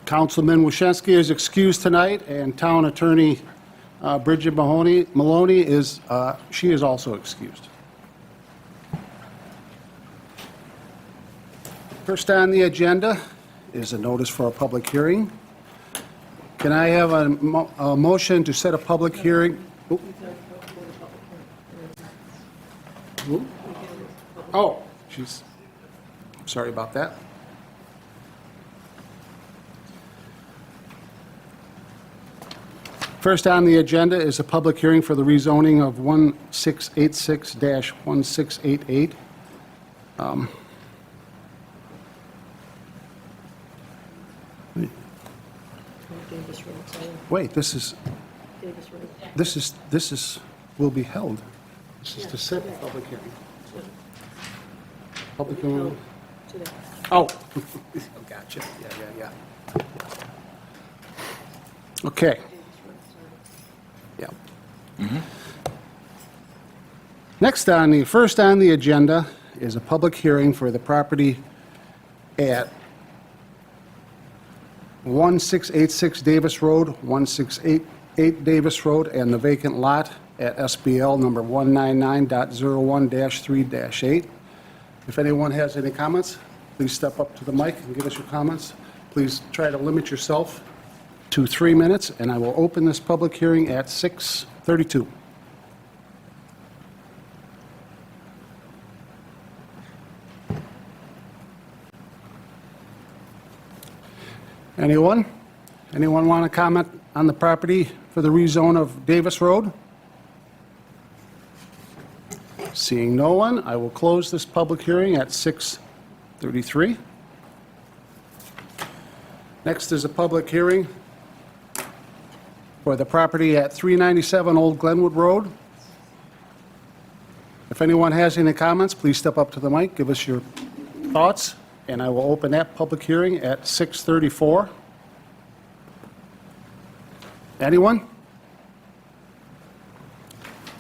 Councilman Wyshensky is excused tonight, and Town Attorney Bridget Maloney is, she is also excused. First on the agenda is a notice for a public hearing. Can I have a motion to set a public hearing? Oh, jeez. Sorry about that. First on the agenda is a public hearing for the rezoning of 1686-1688. Wait, this is, will be held. This is to set a public hearing. Public hearing. Oh, gotcha. Yeah. Okay. Yeah. First on the agenda is a public hearing for the property at 1686 Davis Road, 1688 Davis Road, and the vacant lot at SBL number 199.01-3-8. If anyone has any comments, please step up to the mic and give us your comments. Please try to limit yourself to 3 minutes, and I will open this public hearing at 6:32. Anyone? Anyone want to comment on the property for the rezone of Davis Road? Seeing no one, I will close this public hearing at 6:33. Next is a public hearing for the property at 397 Old Glenwood Road. If anyone has any comments, please step up to the mic, give us your thoughts, and I will open that public hearing at 6:34. Anyone?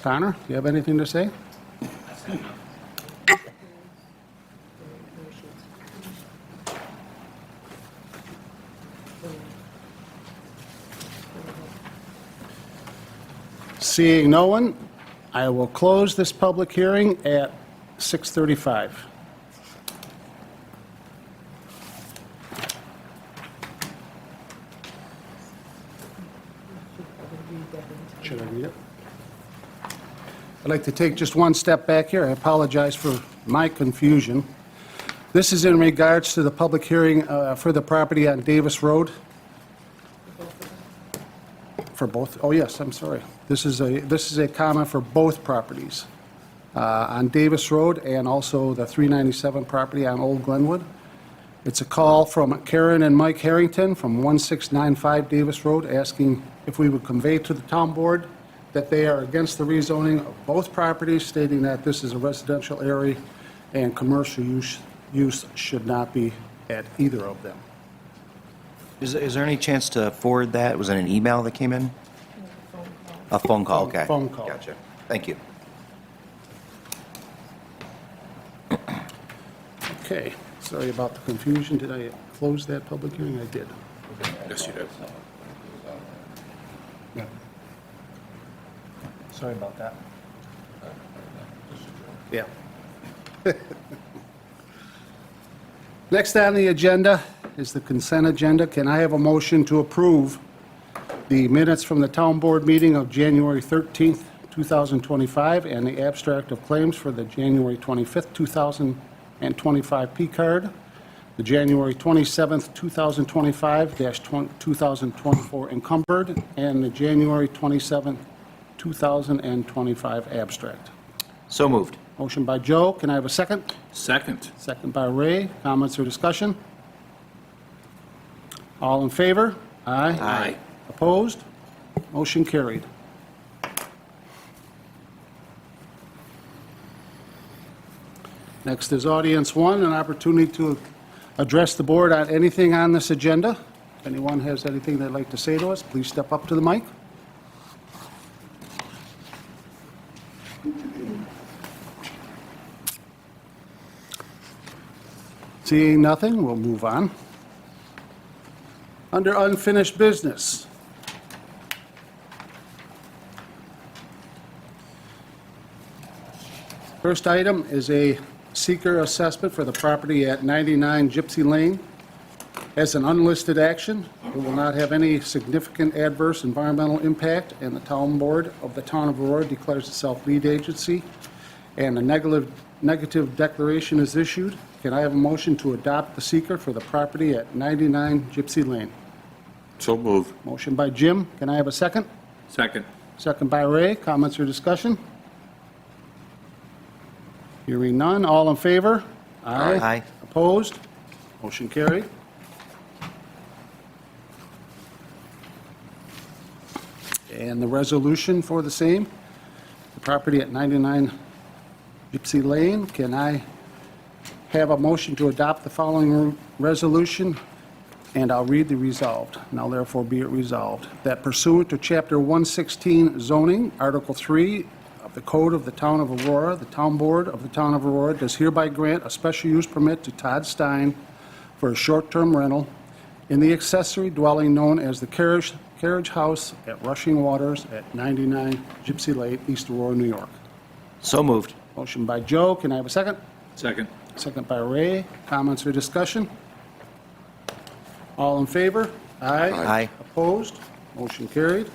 Connor, do you have anything to say? Seeing no one, I will close this public hearing at 6:35. Should I read it? I'd like to take just one step back here. I apologize for my confusion. This is in regards to the public hearing for the property on Davis Road. For both? Oh, yes, I'm sorry. This is a comment for both properties on Davis Road and also the 397 property on Old Glenwood. It's a call from Karen and Mike Harrington from 1695 Davis Road asking if we would convey to the town board that they are against the rezoning of both properties, stating that this is a residential area and commercial use should not be at either of them. Is there any chance to forward that? Was it an email that came in? A phone call, okay. Phone call. Gotcha. Thank you. Okay, sorry about the confusion. Did I close that public hearing? I did. Yes, you did. Yeah. Sorry about that. Yeah. Next on the agenda is the consent agenda. Can I have a motion to approve the minutes from the town board meeting of January 13th, 2025, and the abstract of claims for the January 25th, 2025 P-card, the January 27th, 2025-2024 encumbered, and the January 27th, 2025 abstract. So moved. Motion by Joe. Can I have a second? Second. Second by Ray. Comments or discussion? All in favor? Aye. Aye. Opposed? Motion carried. Next is audience one, an opportunity to address the board on anything on this agenda. If anyone has anything they'd like to say to us, please step up to the mic. Seeing nothing, we'll move on. Under unfinished business, first item is a seeker assessment for the property at 99 Gypsy Lane. As an unlisted action, it will not have any significant adverse environmental impact, and the town board of the town of Aurora declares itself lead agency, and a negative declaration is issued. Can I have a motion to adopt the seeker for the property at 99 Gypsy Lane? So moved. Motion by Jim. Can I have a second? Second. Second by Ray. Comments or discussion? Hearing none. All in favor? Aye. Opposed? Motion carried. And the resolution for the same, the property at 99 Gypsy Lane. Can I have a motion to adopt the following resolution? And I'll read the resolved. Now therefore be it resolved that pursuant to Chapter 116 zoning, Article 3 of the Code of the Town of Aurora, the Town Board of the Town of Aurora does hereby grant a special use permit to Todd Stein for a short-term rental in the accessory dwelling known as the Carriage House at Rushing Waters at 99 Gypsy Lane, East Aurora, New York. So moved. Motion by Joe. Can I have a second? Second. Second by Ray. Comments or discussion? All in favor? Aye. Aye. Opposed? Motion carried.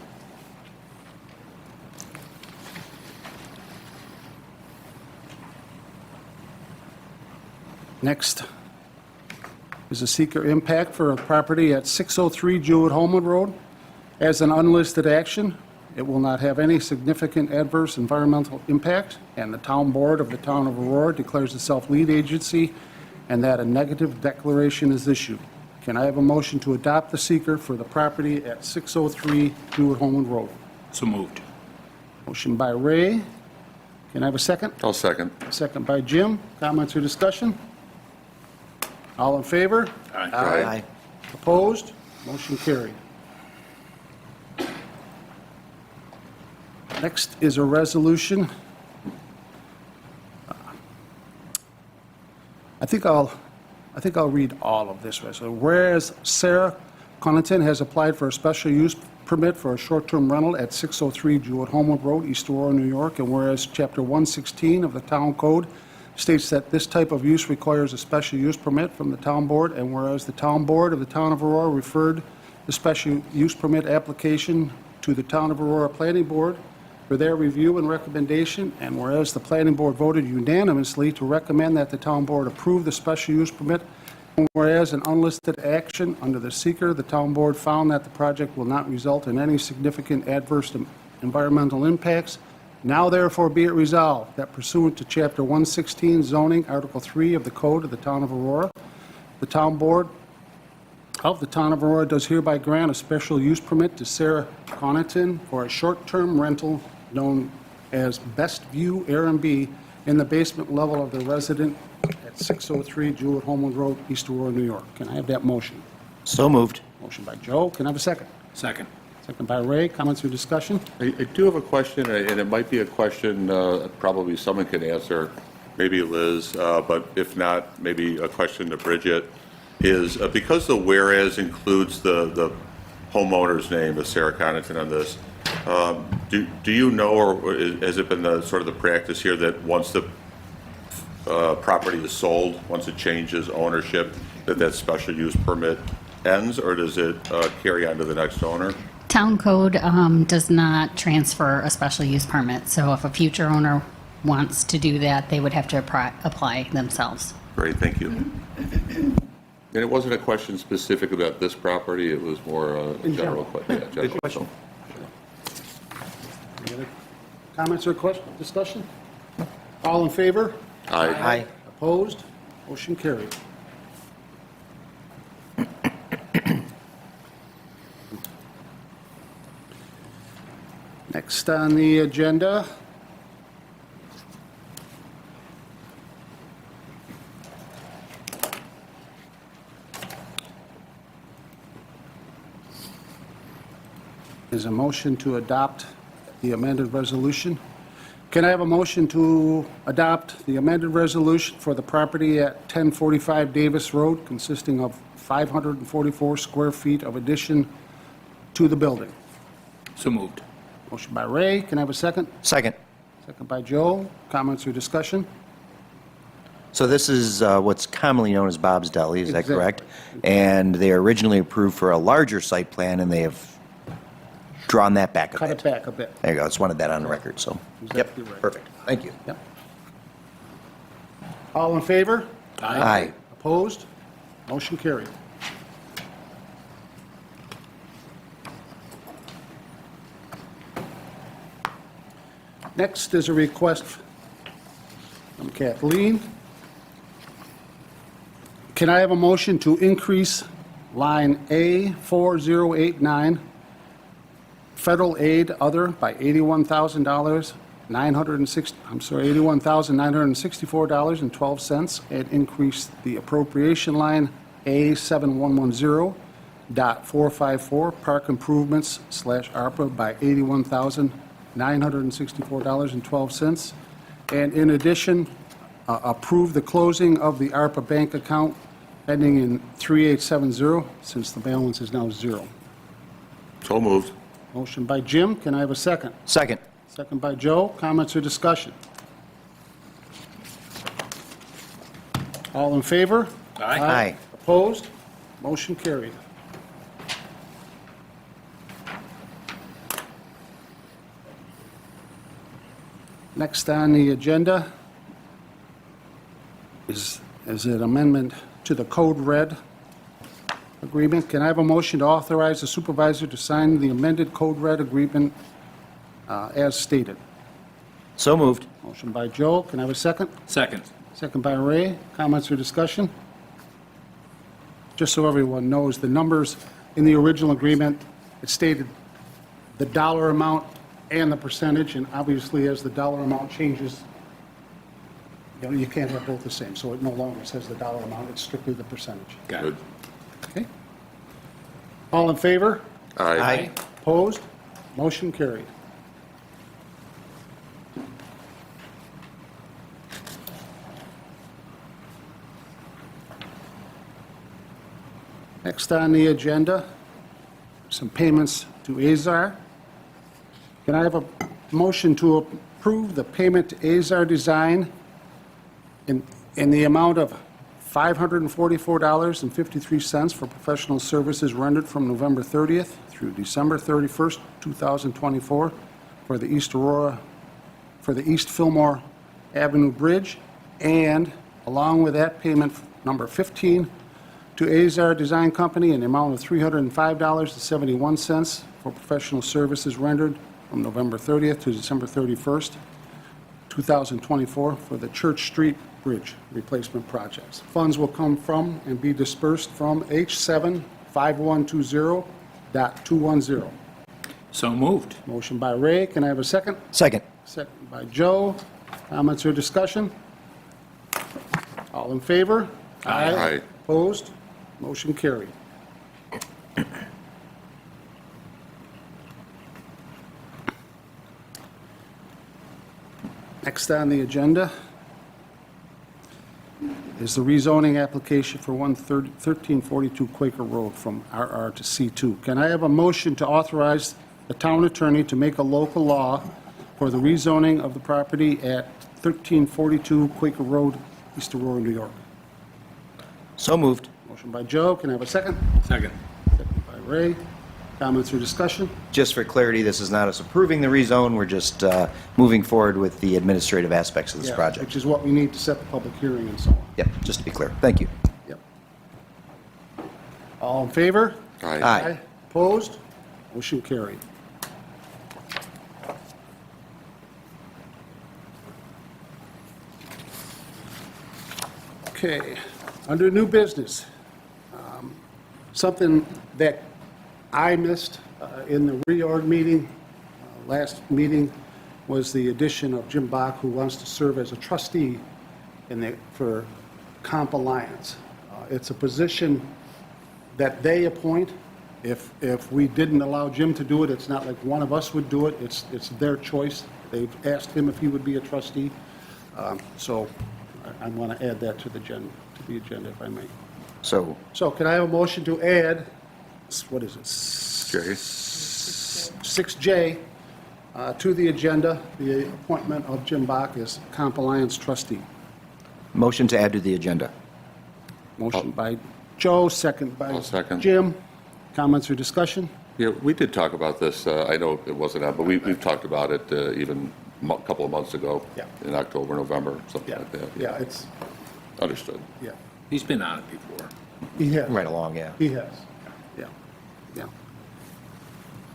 Next is a seeker impact for a property at 603 Jewett-Holman Road. As an unlisted action, it will not have any significant adverse environmental impact, and the town board of the town of Aurora declares itself lead agency, and that a negative declaration is issued. Can I have a motion to adopt the seeker for the property at 603 Jewett-Holman Road? So moved. Motion by Ray. Can I have a second? I'll second. Second by Jim. Comments or discussion? All in favor? Aye. Aye. Opposed? Motion carried. Next is a resolution. I think I'll read all of this resolution. Whereas Sarah Connaughton has applied for a special use permit for a short-term rental at 603 Jewett-Holman Road, East Aurora, New York, and whereas Chapter 116 of the Town Code states that this type of use requires a special use permit from the town board, and whereas the town board of the town of Aurora referred the special use permit application to the town of Aurora Planning Board for their review and recommendation, and whereas the planning board voted unanimously to recommend that the town board approve the special use permit, and whereas an unlisted action under the seeker, the town board found that the project will not result in any significant adverse environmental impacts. Now therefore be it resolved that pursuant to Chapter 116 zoning, Article 3 of the Code of the Town of Aurora, the town board of the Town of Aurora does hereby grant a special use permit to Sarah Connaughton for a short-term rental known as Best View Airbnb in the basement level of the resident at 603 Jewett-Holman Road, East Aurora, New York. Can I have that motion? So moved. Motion by Joe. Can I have a second? Second. Second by Ray. Comments or discussion? I do have a question, and it might be a question probably someone can answer, maybe Liz, but if not, maybe a question to Bridget, is because the whereas includes the homeowner's name, the Sarah Connaughton on this, do you know, or has it been the sort of the practice here that once the property is sold, once it changes ownership, that special use permit ends, or does it carry on to the next owner? Town code does not transfer a special use permit, so if a future owner wants to do that, they would have to apply themselves. Great, thank you. And it wasn't a question specific about this property, it was more a general question. Yeah, general. So, Any other comments or discussion? All in favor? Aye. Opposed? Motion carried. Next on the agenda is a motion to adopt the amended resolution. Can I have a motion to adopt the amended resolution for the property at 1045 Davis Road consisting of 544 square feet of addition to the building? So moved. Motion by Ray. Can I have a second? Second. Second by Joe. Comments or discussion? So this is what's commonly known as Bob's Deli, is that Exactly. correct? And they were originally approved for a larger site plan, and they have drawn that back a Cut bit. it back a bit. There you go, just wanted that on the record, so. Exactly Yep, right. perfect, thank you. Yep. All in favor? Aye. Opposed? Motion carried. Next is a request from Kathleen. Can I have a motion to increase line A4089, federal aid other by $81,000, $81,964.12, and increase the appropriation line A7110.454, park improvements / ARPA by $81,964.12, and in addition, approve the closing of the ARPA bank account ending in 3870, since the balance is now zero. So moved. Motion by Jim, can I have a second? Second. Second by Joe, comments or discussion? All in favor? Aye. Opposed? Motion carried. Next on the agenda is an amendment to the Code Red agreement. Can I have a motion to authorize the supervisor to sign the amended Code Red agreement as stated? So moved. Motion by Joe, can I have a second? Second. Second by Ray. Comments or discussion? Just so everyone knows, the numbers in the original agreement, it stated the dollar amount and the percentage, and obviously as the dollar amount changes, you can't have both the same. So it no longer says the dollar amount, it's strictly the percentage. Got Good. it. Okay? All in favor? Aye. Opposed? Motion carried. Next on the agenda, some payments to Azar. Can I have a motion to approve the payment to Azar Design in the amount of $544.53 for professional services rendered from November 30th through December 31st, 2024 for the East Aurora, for the East Fillmore Avenue Bridge, and along with that payment number 15 to Azar Design Company in the amount of $305.71 for professional services rendered from November 30th to December 31st, 2024 for the Church Street Bridge replacement projects. Funds will come from and be dispersed from H75120.210. So moved. Motion by Ray, can I have a second? Second. Second by Joe. Comments or discussion? All in favor? Aye. Opposed? Motion carried. Next on the agenda is the rezoning application for 1342 Quaker Road from RR to C2. Can I have a motion to authorize the town attorney to make a local law for the rezoning of the property at 1342 Quaker Road, East Aurora, New York? So moved. Motion by Joe, can I have a second? Second. Second by Ray. Comments or discussion? Just for clarity, this is not us approving the rezone, we're just moving forward with the administrative aspects of this Yeah, project. which is what we need to set the public hearing and so on. Yep, just to be clear. Thank you. Yep. All in favor? Aye. Opposed? Motion carried. Okay, under new business, something that I missed in the reorg meeting, last meeting, was the addition of Jim Bach, who wants to serve as a trustee for Comp Alliance. It's a position that they appoint. If we didn't allow Jim to do it, it's not like one of us would do it, it's their choice. They've asked him if he would be a trustee, so I want to add that to the agenda, if I may. So, So can I have a motion to add, what is it? Jerry? 6J to the agenda, the appointment of Jim Bach as Comp Alliance trustee. motion to add to the agenda. Motion by Joe, second by I'll second. Jim. Comments or discussion? Yeah, we did talk about this. I know it wasn't on, but we've talked about it even a couple of months ago. Yeah. In October, November, something Yeah, like that. yeah, it's, Understood. yeah. He's been on it before. He has. Right along, yeah. He has, yeah, yeah.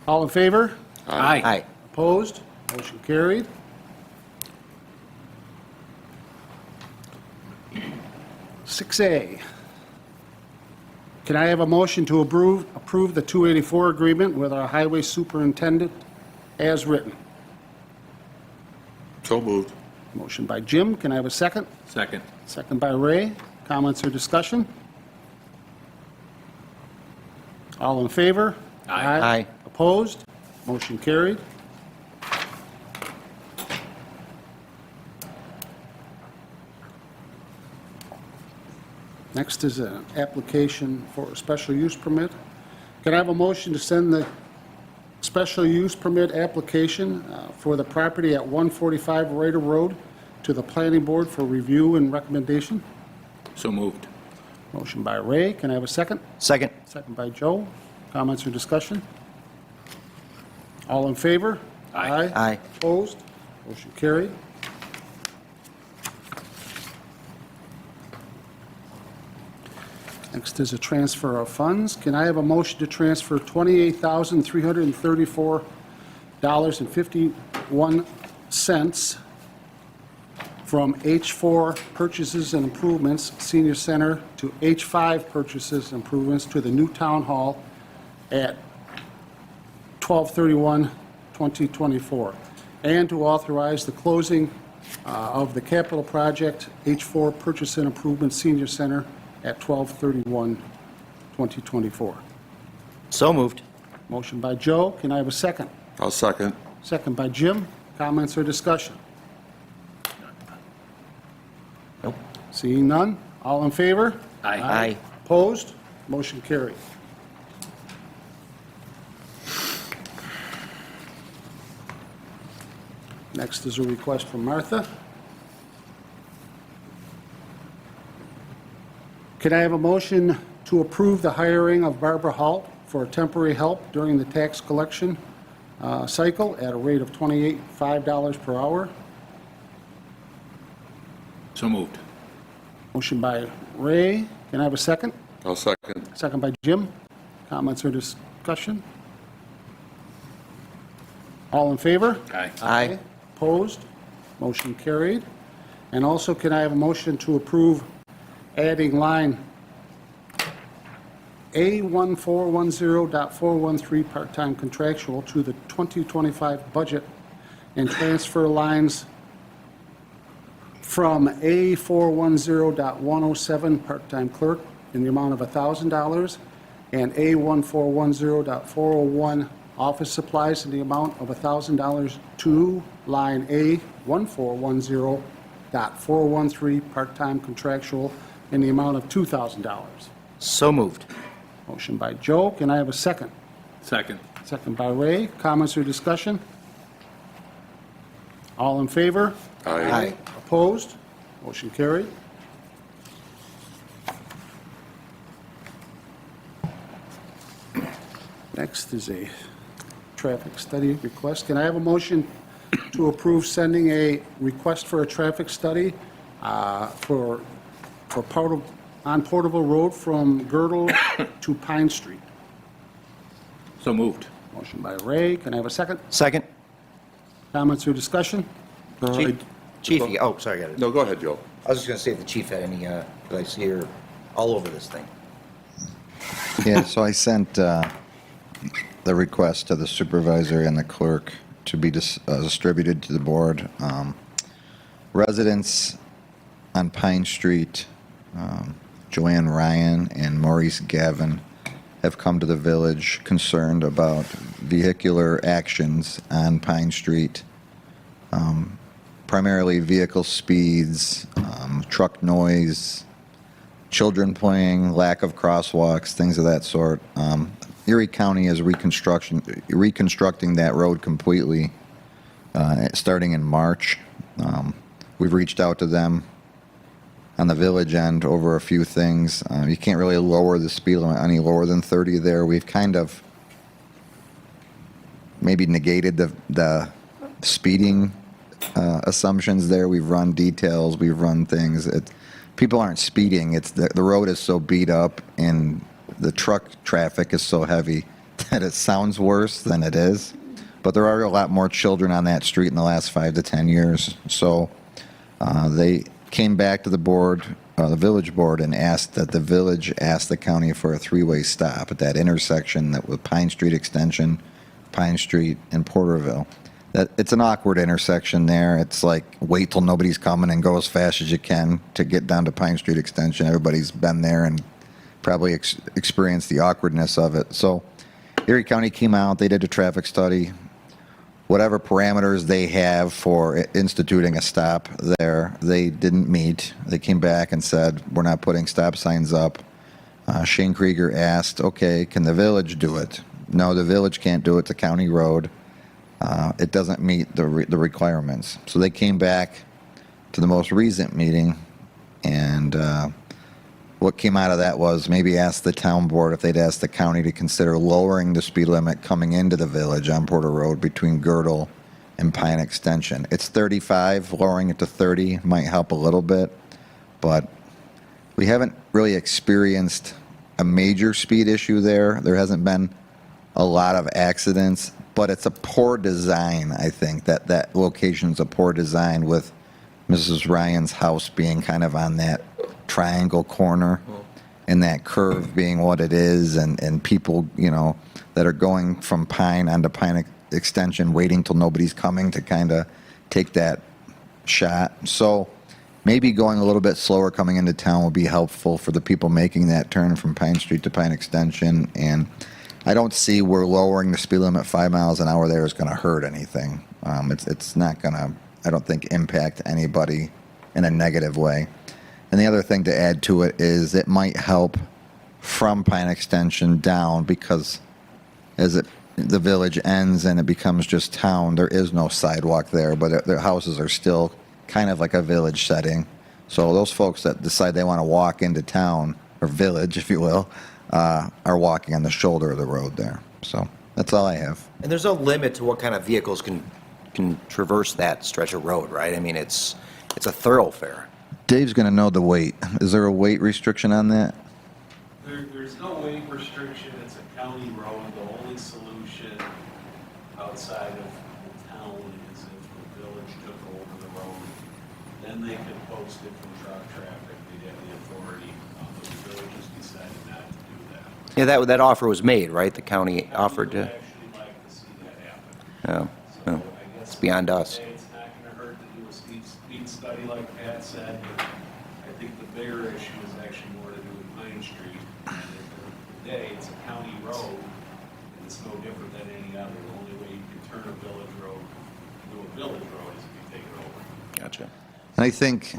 All in favor? Aye. Aye. Opposed? Motion carried. Six A. Can I have a motion to approve the 284 agreement with our highway superintendent as written? So moved. Motion by Jim. Can I have a second? Second. Second by Ray. Comments or discussion? All in favor? Aye. Aye. Opposed? Motion carried. Next is an application for a special use permit. Can I have a motion to send the special use permit application for the property at 145 Raider Road to the planning board for review and recommendation? So moved. Motion by Ray. Can I have a second? Second. Second by Joe. Comments or discussion? All in favor? Aye. Aye. Opposed? Motion carried. Next is a transfer of funds. Can I have a motion to transfer $28,334.51 from H4 Purchases and Improvements Senior Center to H5 Purchases and Improvements to the new town hall at 12/31/2024, and to authorize the closing of the capital project H4 Purchase and Improvement Senior Center at 12/31/2024. So moved. Motion by Joe. Can I have a second? I'll second. Second by Jim. Comments or discussion? Nope. Seeing none. All in favor? Aye. Aye. Opposed? Motion carried. Next is a request from Martha. Can I have a motion to approve the hiring of Barbara Halt for temporary help during the tax collection cycle at a rate of $28.05 per hour? So moved. Motion by Ray. Can I have a second? I'll second. Second by Jim. Comments or discussion? All in favor? Aye. Aye. Opposed? Motion carried. And also, can I have a motion to approve adding line A1410.413 part-time contractual to the 2025 budget and transfer lines from A410.107 part-time clerk in the amount of $1,000 and A1410.401 office supplies in the amount of $1,000 to line A1410.413 part-time contractual in the amount of $2,000. So moved. Motion by Joe. Can I have a second? Second. Second by Ray. Comments or discussion? All in favor? Aye. Opposed? Motion carried. Next is a traffic study request. Can I have a motion to approve sending a request for a traffic study for on Portable Road from Girdle to Pine Street? So moved. Motion by Ray. Can I have a second? Second. Comments or discussion? Chief, oh, sorry, I got it. No, go ahead, Joe. I was just going to see if the chief had any, I see you're all over this thing. Yeah, so I sent the request to the supervisor and the clerk to be distributed to the board. Residents on Pine Street, Joanne Ryan and Maurice Gavin, have come to the village concerned about vehicular actions on Pine Street Primarily vehicle speeds, truck noise, children playing, lack of crosswalks, things of that sort. Erie County is reconstructing that road completely, starting in March. We've reached out to them on the village end over a few things. You can't really lower the speed limit any lower than 30 there. We've kind of maybe negated the speeding assumptions there. We've run details, we've run things. People aren't speeding. It's the road is so beat up and the truck traffic is so heavy that it sounds worse than it is. But there are a lot more children on that street in the last 5 to 10 years. So they came back to the board, the village board, and asked that the village ask the county for a three-way stop at that intersection that with Pine Street Extension, Pine Street, and Porterville. It's an awkward intersection there. It's like wait till nobody's coming and go as fast as you can to get down to Pine Street Extension. Everybody's been there and probably experienced the awkwardness of it. So Erie County came out, they did a traffic study. Whatever parameters they have for instituting a stop there, they didn't meet. They came back and said, we're not putting stop signs up. Shane Krieger asked, okay, can the village do it? No, the village can't do it. It's a county road. It doesn't meet the requirements. So they came back to the most recent meeting, and what came out of that was maybe ask the town board if they'd ask the county to consider lowering the speed limit coming into the village on Porter Road between Girdle and Pine Extension. It's 35, lowering it to 30 might help a little bit, but we haven't really experienced a major speed issue there. There hasn't been a lot of accidents, but it's a poor design, I think. That location's a poor design with Mrs. Ryan's house being kind of on that triangle corner and that curve being what it is, and people, that are going from Pine onto Pine Extension waiting till nobody's coming to kind of take that shot. So maybe going a little bit slower coming into town will be helpful for the people making that turn from Pine Street to Pine Extension. And I don't see where lowering the speed limit 5 miles an hour there is going to hurt anything. It's not going to, I don't think, impact anybody in a negative way. And the other thing to add to it is it might help from Pine Extension down, because as the village ends and it becomes just town, there is no sidewalk there, but their houses are still kind of like a village setting. So those folks that decide they want to walk into town, or village, if you will, are walking on the shoulder of the road there. So that's all I have. And there's no limit to what kind of vehicles can traverse that stretch of road, right? I mean, it's a thoroughfare. Dave's going to know the weight. Is there a weight restriction on that? There's no weight restriction. It's a county road. The only solution outside of the town is if the village took over the road. Then they could post it for truck traffic. They'd have the authority. But the villages decided not to do that. Yeah, that offer was made, right? The county offered I would to. actually like to see that happen. Yeah, yeah. It's beyond us. It's not going to hurt to do a speed study like Pat said, but I think the bigger issue is actually more to do with Pine Street. And at the end of the day, it's a county road, and it's no different than any other. The only way you can turn a village road into a village road is if you take it over. Gotcha. And I think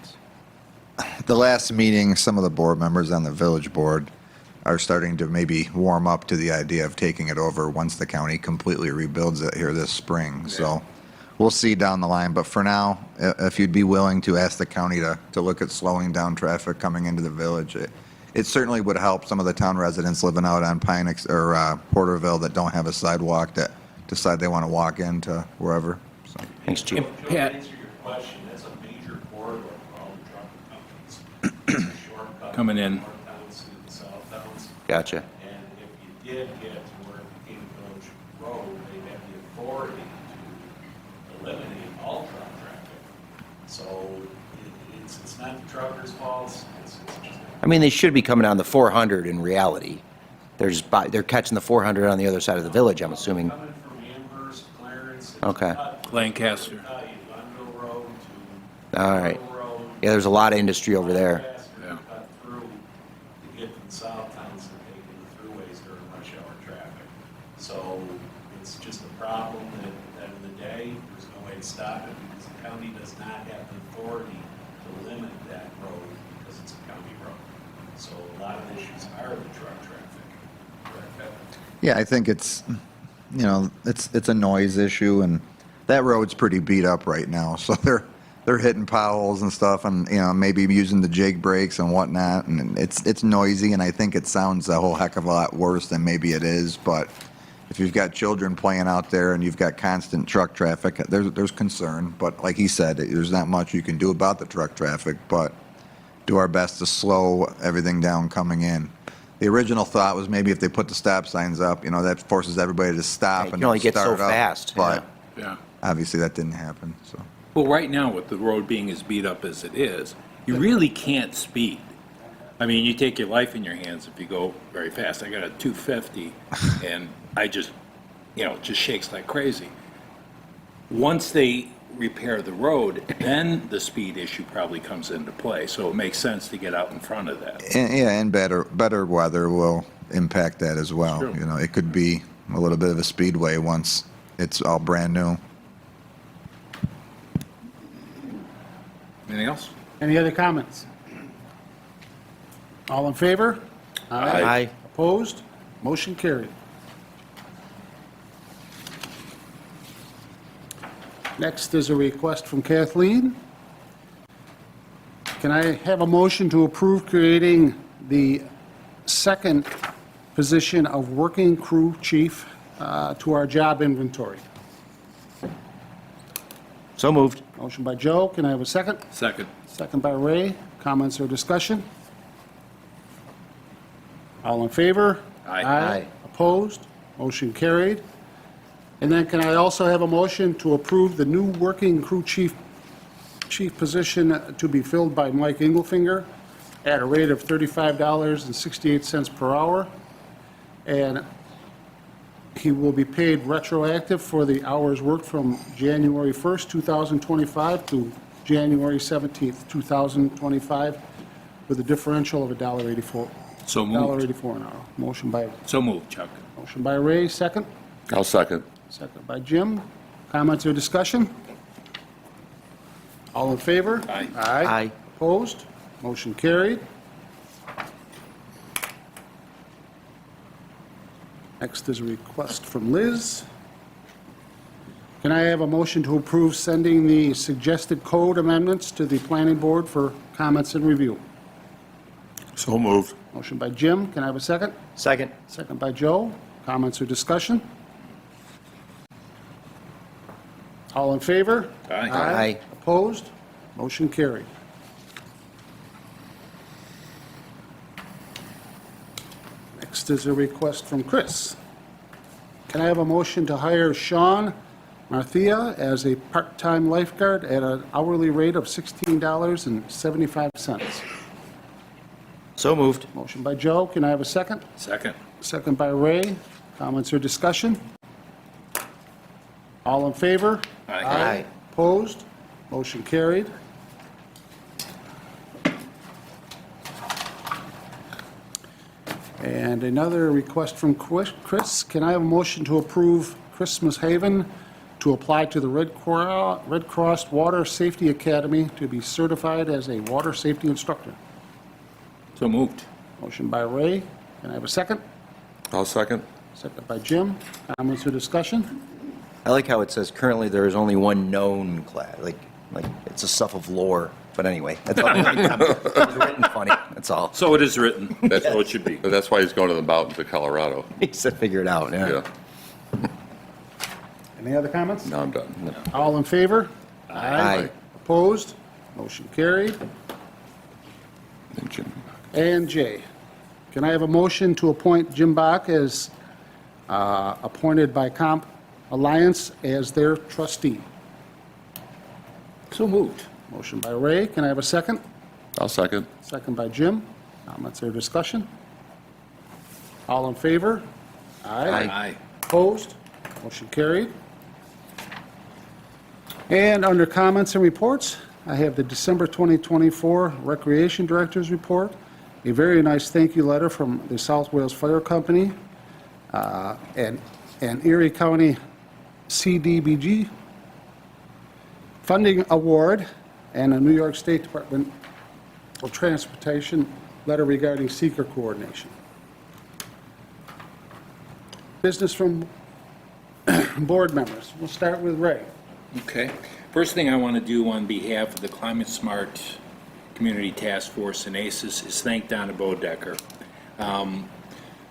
the last meeting, some of the board members on the village board are starting to maybe warm up to the idea of taking it over once the county completely rebuilds it here this spring. So we'll see down the line. But for now, if you'd be willing to ask the county to look at slowing down traffic coming into the village, it certainly would help some of the town residents living out on Porterville that don't have a sidewalk that decide they want to walk into wherever. So. Thanks, Chief. Joe, to answer your question, that's a major corridor for all the trucking companies. Shortcut Coming in. from north towns to the south towns. Gotcha. And if you did get to where it became village road, they'd have the authority to eliminate all truck traffic. So it's not the trucker's fault, it's just. I mean, they should be coming down the 400 in reality. They're catching the 400 on the other side of the village, I'm assuming. Coming from Amherst, Clarence. it's Okay. cut- Lancaster. Glenville Road to. All right. Glenville Road. Yeah, there's a lot of industry over there. Faster to cut through to get to the south towns and taking the throughways during rush hour traffic. So it's just a problem that at the end of the day, there's no way to stop it because the county does not have the authority to limit that road because it's a county road. So a lot of issues are the truck traffic. Correct, Kevin? Yeah, I think it's, it's a noise issue, and that road's pretty beat up right now. So they're hitting potholes and stuff, and maybe using the jake brakes and whatnot, and it's noisy, and I think it sounds a whole heck of a lot worse than maybe it is. But if you've got children playing out there and you've got constant truck traffic, there's concern. But like he said, there's not much you can do about the truck traffic, but do our best to slow everything down coming in. The original thought was maybe if they put the stop signs up, that forces everybody to stop You and can only get so start up. fast, But Yeah. obviously that didn't happen. So Well, right now, with the road being as beat up as it is, you really can't speed. I mean, you take your life in your hands if you go very fast. I got a 250, and I just, it just shakes like crazy. Once they repair the road, then the speed issue probably comes into play. So it makes sense to get out in front of that. and better weather will impact that as well. True. It could be a little bit of a speedway once it's all brand new. Anything else? Any other comments? All in favor? Aye. Opposed? Motion carried. Next is a request from Kathleen. Can I have a motion to approve creating the second position of working crew chief to our job inventory? So moved. Motion by Joe. Can I have a second? Second. Second by Ray. Comments or discussion? All in favor? Aye. Aye. Opposed? Motion carried. And then can I also have a motion to approve the new working crew chief position to be filled by Mike Engelfinger at a rate of $35.68 per hour? And he will be paid retroactive for the hours worked from January 1st, 2025 to January 17th, 2025, with a differential of $1.84. So moved. $1.84 an hour. Motion So moved, Chuck. by Ray, second. I'll second. Second by Jim. Comments or discussion? All in favor? Aye. Aye. Opposed? Motion carried. Next is a request from Liz. Can I have a motion to approve sending the suggested code amendments to the planning board for comments and review? So moved. Motion by Jim. Can I have a second? Second. Second by Joe. Comments or discussion? All in favor? Aye. Aye. Opposed? Motion carried. Next is a request from Chris. Can I have a motion to hire Sean Marthia as a part-time lifeguard at an hourly rate of $16.75? So moved. Motion by Joe. Can I have a second? Second. Second by Ray. Comments or discussion? All in favor? Aye. Opposed? Motion carried. And another request from Chris. Can I have a motion to approve Christmas Haven to apply to the Red Cross Water Safety Academy to be certified as a water safety instructor? So moved. Motion by Ray. Can I have a second? I'll second. Second by Jim. Comments or discussion? I like how it says currently there is only one known class. Like it's a stuff of lore. But anyway, that's all. It's written funny. That's all. So it is written. That's how it should be. That's why he's going to the mountains of Colorado. He said figure it out. Yeah. Any other comments? Now I'm done. All in favor? Aye. Opposed? Motion carried. And Jim. And J. Can I have a motion to appoint Jim Bach as appointed by Comp Alliance as their trustee? So moved. Motion by Ray. Can I have a second? I'll second. Second by Jim. Comments or discussion? All in favor? Aye. Opposed? Motion carried. And under comments and reports, I have the December 2024 Recreation Director's Report, a very nice thank you letter from the South Wales Fire Company, and and Erie County CDBG funding award, and a New York State Department of Transportation letter regarding seeker coordination. Business from board members. We'll start with Ray. Okay. First thing I want to do on behalf of the Climate Smart Community Task Force and ACES is thank Donna Bodecker.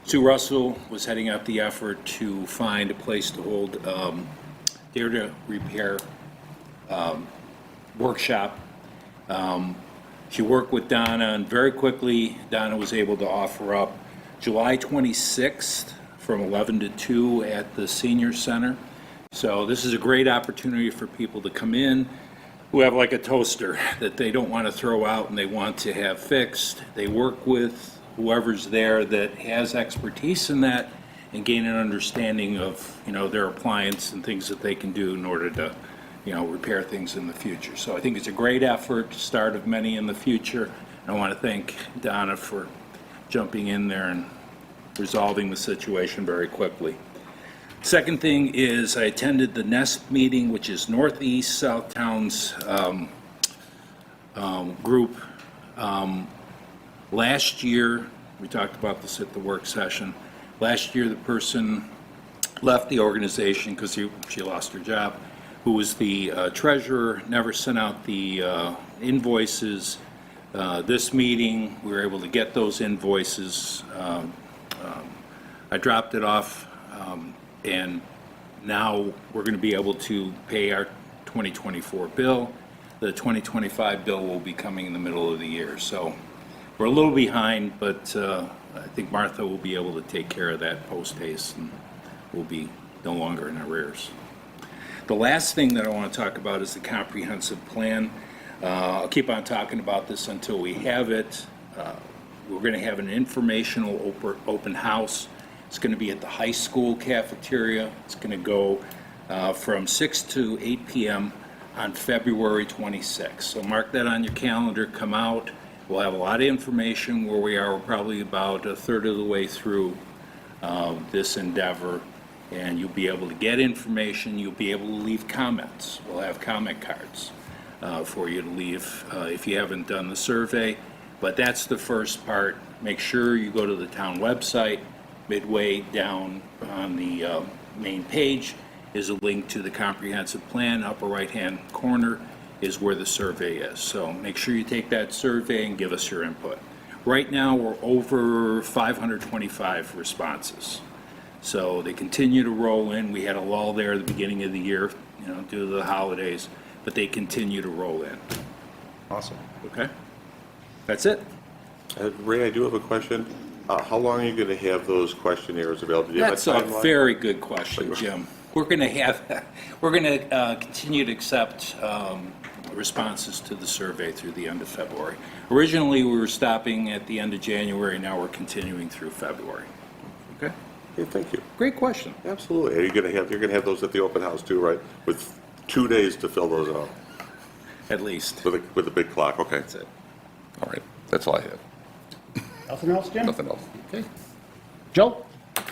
Sue Russell was heading up the effort to find a place to hold Dare to Repair workshop. She worked with Donna, and very quickly Donna was able to offer up July 26th from 11 to 2 at the Senior Center. So this is a great opportunity for people to come in who have like a toaster that they don't want to throw out and they want to have fixed. They work with whoever's there that has expertise in that and gain an understanding of, their appliance and things that they can do in order to, repair things in the future. So I think it's a great effort, start of many in the future. And I want to thank Donna for jumping in there and resolving the situation very quickly. Second thing is I attended the NEST meeting, which is Northeast South Towns group. Last year, we talked about this at the work session. Last year, the person left the organization because she lost her job, who was the treasurer, never sent out the invoices. This meeting, we were able to get those invoices. I dropped it off, and now we're going to be able to pay our 2024 bill. The 2025 bill will be coming in the middle of the year. So we're a little behind, but I think Martha will be able to take care of that post-haste, and we'll be no longer in arrears. The last thing that I want to talk about is the comprehensive plan. I'll keep on talking about this until we have it. We're going to have an informational open house. It's going to be at the high school cafeteria. It's going to go from 6 to 8 p.m. on February 26th. So mark that on your calendar, come out. We'll have a lot of information where we are. We're probably about a third of the way through this endeavor, and you'll be able to get information. You'll be able to leave comments. We'll have comment cards for you to leave if you haven't done the survey. But that's the first part. Make sure you go to the town website. Midway down on the main page is a link to the comprehensive plan. Upper right-hand corner is where the survey is. So make sure you take that survey and give us your input. Right now, we're over 525 responses. So they continue to roll in. We had a lull there at the beginning of the year, due to the holidays, but they continue to roll in. Awesome. Okay? That's it. Ray, I do have a question. How long are you going to have those questionnaires available? Do you have That's a timeline? very good question, Jim. We're going to continue to accept responses to the survey through the end of February. Originally, we were stopping at the end of January. Now we're continuing through February. Okay? Yeah, thank you. Great question. Absolutely. You're going to have those at the open house too, right? With 2 days to fill those out At least. with a big clock. Okay. That's it. All right. That's all I have. Nothing else, Jim? Nothing else. Okay. Joe?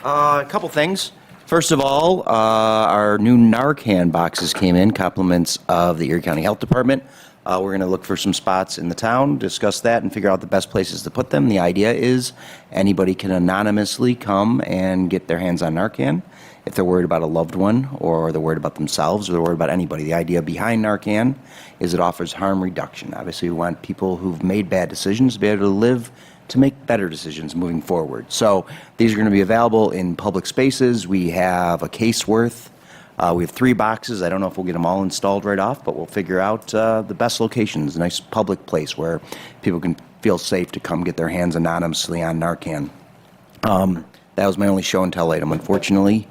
A couple things. First of all, our new Narcan boxes came in, compliments of the Erie County Health Department. We're going to look for some spots in the town, discuss that, and figure out the best places to put them. The idea is anybody can anonymously come and get their hands on Narcan if they're worried about a loved one, or they're worried about themselves, or they're worried about anybody. The idea behind Narcan is it offers harm reduction. Obviously, we want people who've made bad decisions to be able to live to make better decisions moving forward. So these are going to be available in public spaces. We have a case worth. We have 3 boxes. I don't know if we'll get them all installed right off, but we'll figure out the best locations, a nice public place where people can feel safe to come get their hands anonymously on Narcan. That was my only show and tell item, unfortunately.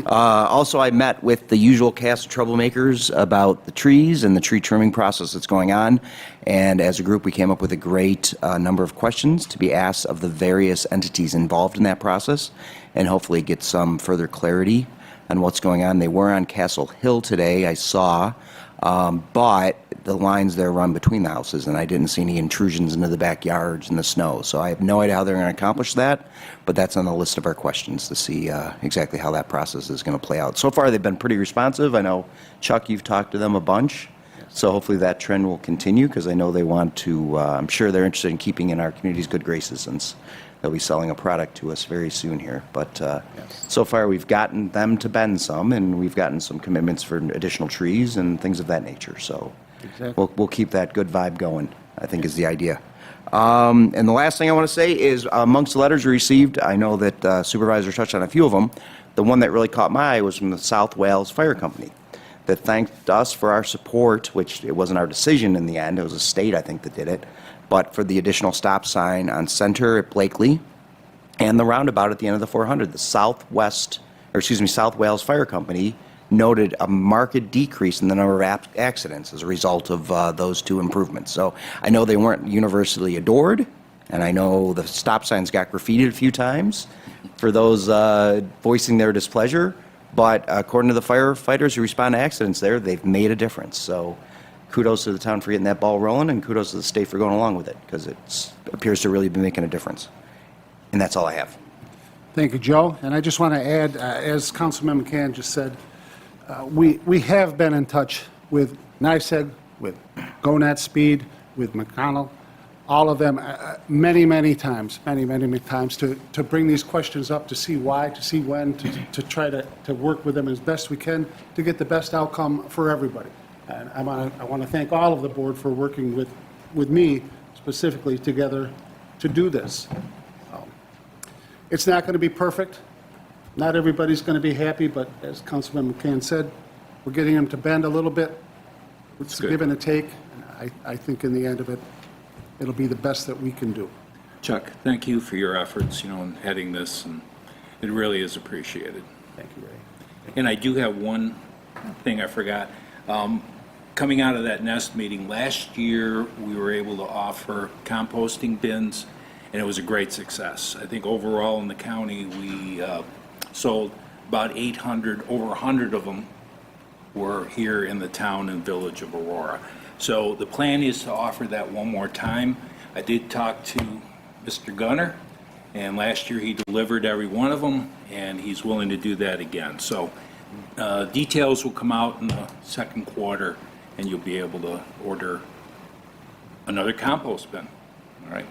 Also, I met with the usual cast of troublemakers about the trees and the tree trimming process that's going on. And as a group, we came up with a great number of questions to be asked of the various entities involved in that process, and hopefully get some further clarity on what's going on. They were on Castle Hill today, I saw, but the lines there run between the houses, and I didn't see any intrusions into the backyards and the snow. So I have no idea how they're going to accomplish that, but that's on the list of our questions to see exactly how that process is going to play out. So far, they've been pretty responsive. I know, Chuck, you've talked to them a bunch, so hopefully that trend will continue, because I know they want to, I'm sure they're interested in keeping in our community's good graces, since they'll be selling a product to us very soon here. But so far, we've gotten them to bend some, and we've gotten some commitments for additional trees and things of that nature. So Exactly. we'll keep that good vibe going, I think is the idea. And the last thing I want to say is amongst the letters we received, I know that Supervisor touched on a few of them. The one that really caught my eye was from the South Wales Fire Company, that thanked us for our support, which it wasn't our decision in the end. It was a state, I think, that did it. But for the additional stop sign on Center at Blakely and the roundabout at the end of the 400, the South Wales Fire Company noted a marked decrease in the number of accidents as a result of those two improvements. So I know they weren't universally adored, and I know the stop signs got graffitied a few times for those voicing their displeasure. But according to the firefighters who respond to accidents there, they've made a difference. So kudos to the town for getting that ball rolling, and kudos to the state for going along with it, because it appears to really be making a difference. And that's all I have. Thank you, Joe. And I just want to add, as Councilman McCann just said, we have been in touch with NYSEG, with GoNet Speed, with McConnell, all of them many times to bring these questions up, to see why, to see when, to try to work with them as best we can to get the best outcome for everybody. And I want to thank all of the board for working with me specifically together to do this. It's not going to be perfect. Not everybody's going to be happy, but as Councilman McCann said, we're getting them to bend a little bit. It's a give and a take. I think in the end of it, it'll be the best that we can do. Chuck, thank you for your efforts, in heading this, and it really is appreciated. Thank you, Ray. And I do have one thing I forgot. Coming out of that NEST meeting, last year, we were able to offer composting bins, and it was a great success. I think overall in the county, we sold about 800, over 100 of them were here in the town and village of Aurora. So the plan is to offer that one more time. I did talk to Mr. Gunner, and last year he delivered every one of them, and he's willing to do that again. So details will come out in the second quarter, and you'll be able to order another compost bin, all right?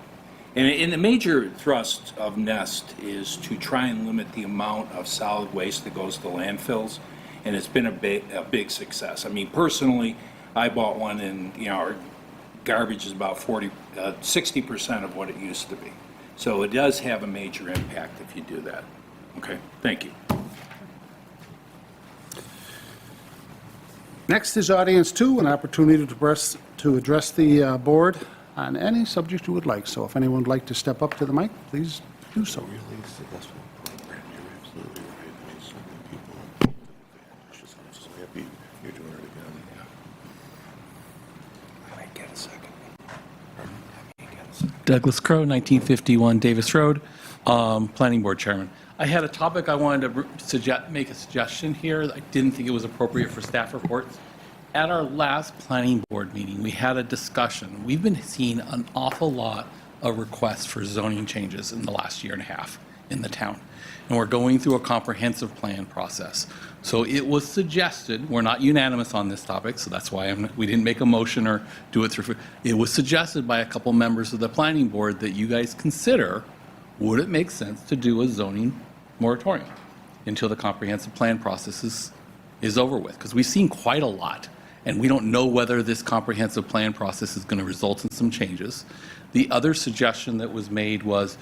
And the major thrust of NEST is to try and limit the amount of solid waste that goes to landfills, and it's been a big success. I mean, personally, I bought one, and our garbage is about 60% of what it used to be. So it does have a major impact if you do that. Okay, thank you. Next is audience two, an opportunity to address the board on any subject you would like. So if anyone would like to step up to the mic, please do so. Douglas Crowe, 1951 Davis Road, Planning Board Chairman. I had a topic I wanted to make a suggestion here. I didn't think it was appropriate for staff reports. At our last Planning Board meeting, we had a discussion. We've been seeing an awful lot of requests for zoning changes in the last year and a half in the town. And we're going through a comprehensive plan process. So it was suggested, we're not unanimous on this topic, so that's why we didn't make a motion or do it through. It was suggested by a couple members of the Planning Board that you guys consider, would it make sense to do a zoning moratorium until the comprehensive plan process is over with? Because we've seen quite a lot, and we don't know whether this comprehensive plan process is going to result in some changes. The other suggestion that was made was,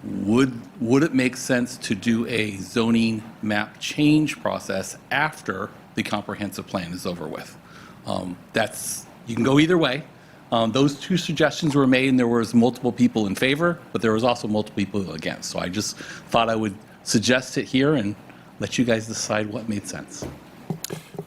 would it make sense to do a zoning map change process after the comprehensive plan is over with? You can go either way. Those two suggestions were made, and there was multiple people in favor, but there was also multiple people against. So I just thought I would suggest it here and let you guys decide what made sense.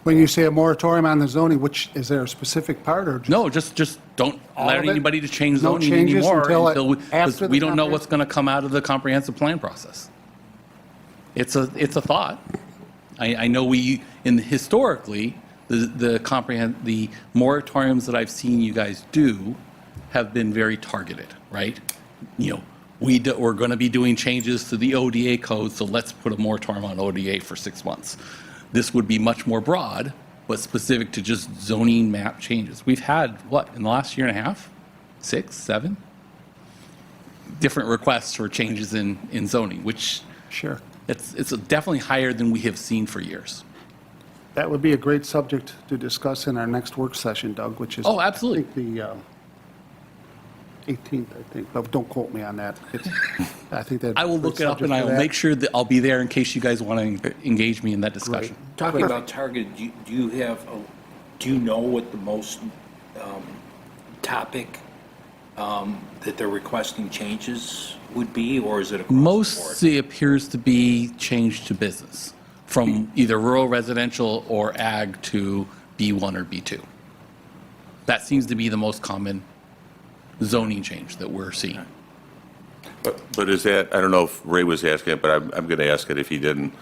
When you say a moratorium on the zoning, is there a specific part or? No, just don't allow of it? anybody to change No zoning changes anymore until because after the we don't know what's going to come out of the comprehensive plan process. It's a thought. I know historically, The moratoriums that I've seen you guys do have been very targeted, right? You know, we're going to be doing changes to the ODA code, so let's put a moratorium on ODA for 6 months. This would be much more broad, but specific to just zoning map changes. We've had, what, in the last year and a half? 6, 7? Different requests for changes in zoning, which Sure. it's definitely higher than we have seen for years. That would be a great subject to discuss in our next work session, Doug, which is. Oh, absolutely. I think the 18th, I think, but don't quote me on that. I think that. I will look it up and I will make sure that I'll be there in case you guys want to engage me in that discussion. Talking about targeted, do you know what the most topic that they're requesting changes would be, or is it across the board? Mostly appears to be changed to business, from either rural residential or ag to B1 or B2. That seems to be the most common zoning change that we're seeing. But is that, I don't know if Ray was asking it, but I'm going to ask it if he didn't.